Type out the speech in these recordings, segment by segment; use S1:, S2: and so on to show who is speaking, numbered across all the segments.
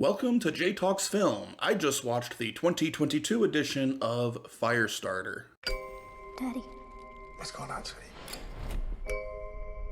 S1: Welcome to J Talks Film. I just watched the 2022 edition of Firestarter.
S2: Daddy,
S3: What's going on, sweetie?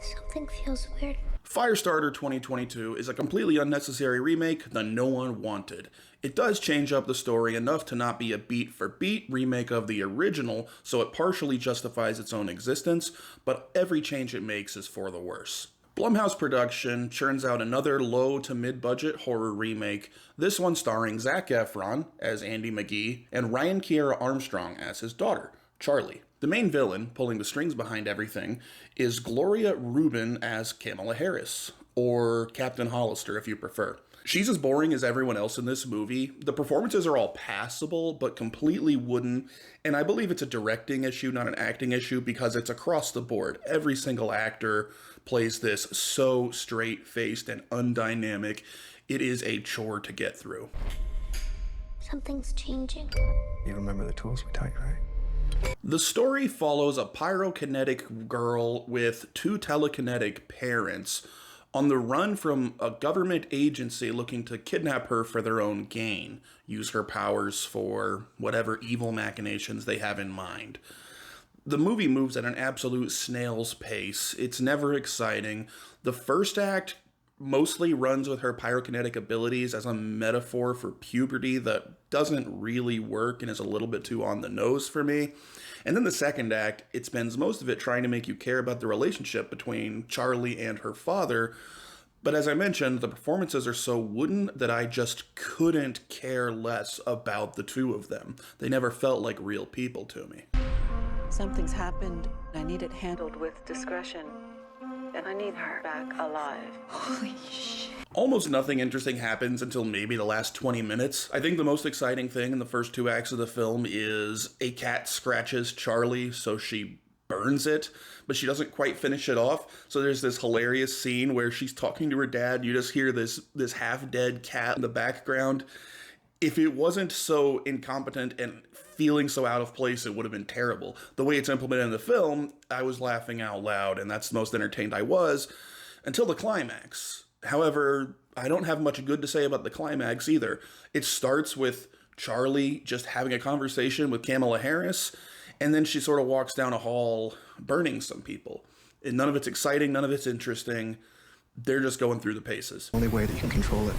S2: something feels weird.
S1: Firestarter 2022 is a completely unnecessary remake that no one wanted. It does change up the story enough to not be a beat-for-beat remake of the original, so it partially justifies its own existence, but every change it makes is for the worse. Blumhouse Production churns out another low to mid-budget horror remake, this one starring Zac Efron as Andy McGee and Ryan Kiera Armstrong as his daughter, Charlie. The main villain, pulling the strings behind everything, is Gloria Reuben as Kamala Harris, or Captain Hollister if you prefer. She's as boring as everyone else in this movie. The performances are all passable, but completely wooden, and I believe it's a directing issue, not an acting issue, because it's across the board. Every single actor plays this so straight-faced and undynamic, it is a chore to get through.
S2: Something's changing.
S3: You remember the tools we taught you, right?
S1: The story follows a pyrokinetic girl with two telekinetic parents on the run from a government agency looking to kidnap her for their own gain, use her powers for whatever evil machinations they have in mind. The movie moves at an absolute snail's pace. It's never exciting. The first act mostly runs with her pyrokinetic abilities as a metaphor for puberty that doesn't really work and is a little bit too on the nose for me. And then the second act, it spends most of it trying to make you care about the relationship between Charlie and her father. But as I mentioned, the performances are so wooden that I just couldn't care less about the two of them. They never felt like real people to me.
S4: Something's happened. I need it handled with discretion. And I need her back alive.
S2: Holy shit.
S1: Almost nothing interesting happens until maybe the last 20 minutes. I think the most exciting thing in the first two acts of the film is a cat scratches Charlie, so she burns it, but she doesn't quite finish it off. So there's this hilarious scene where she's talking to her dad. You just hear this half-dead cat in the background. If it wasn't so incompetent and feeling so out of place, it would have been terrible. The way it's implemented in the film, I was laughing out loud, and that's the most entertained I was until the climax. However, I don't have much good to say about the climax either. It starts with Charlie just having a conversation with Kamala Harris, and then she sort of walks down a hall burning some people. And none of it's exciting, none of it's interesting. They're just going through the paces.
S3: Only way that you can control it.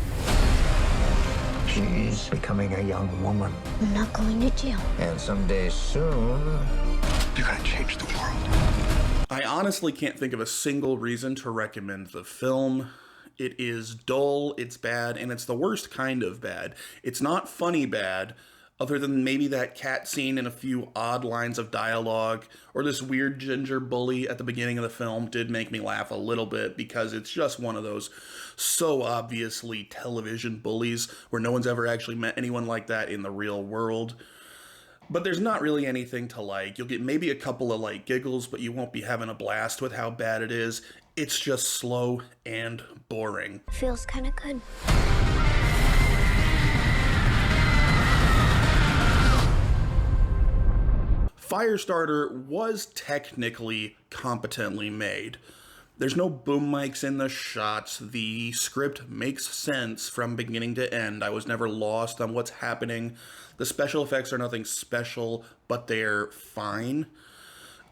S3: She's becoming a young woman.
S2: I'm not going to jail.
S3: And someday soon, you're gonna change the world.
S1: I honestly can't think of a single reason to recommend the film. It is dull, it's bad, and it's the worst kind of bad. It's not funny bad, other than maybe that cat scene and a few odd lines of dialogue, or this weird ginger bully at the beginning of the film did make me laugh a little bit because it's just one of those so obviously television bullies where no one's ever actually met anyone like that in the real world. But there's not really anything to like. You'll get maybe a couple of light giggles, but you won't be having a blast with how bad it is. It's just slow and boring.
S2: Feels kind of good.
S1: Firestarter was technically competently made. There's no boom mics in the shots. The script makes sense from beginning to end. I was never lost on what's happening. The special effects are nothing special, but they're fine.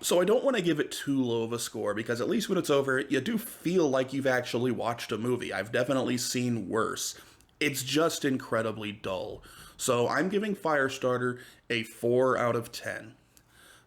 S1: So I don't want to give it too low of a score, because at least when it's over, you do feel like you've actually watched a movie. I've definitely seen worse. It's just incredibly dull. So I'm giving Firestarter a 4 out of 10.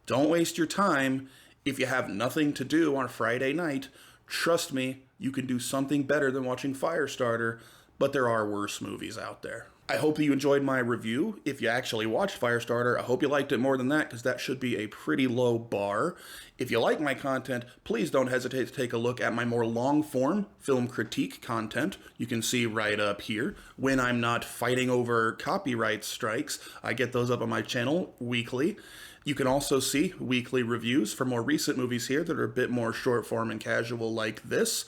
S1: Don't waste your time. If you have nothing to do on a Friday night, trust me, you can do something better than watching Firestarter, but there are worse movies out there. I hope that you enjoyed my review. If you actually watched Firestarter, I hope you liked it more than that, because that should be a pretty low bar. If you like my content, please don't hesitate to take a look at my more long-form film critique content. You can see right up here. When I'm not fighting over copyright strikes, I get those up on my channel weekly. You can also see weekly reviews for more recent movies here that are a bit more short form and casual like this.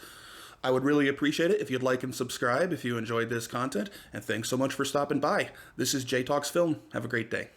S1: I would really appreciate it if you'd like and subscribe if you enjoyed this content, and thanks so much for stopping by. This is J Talks Film. Have a great day.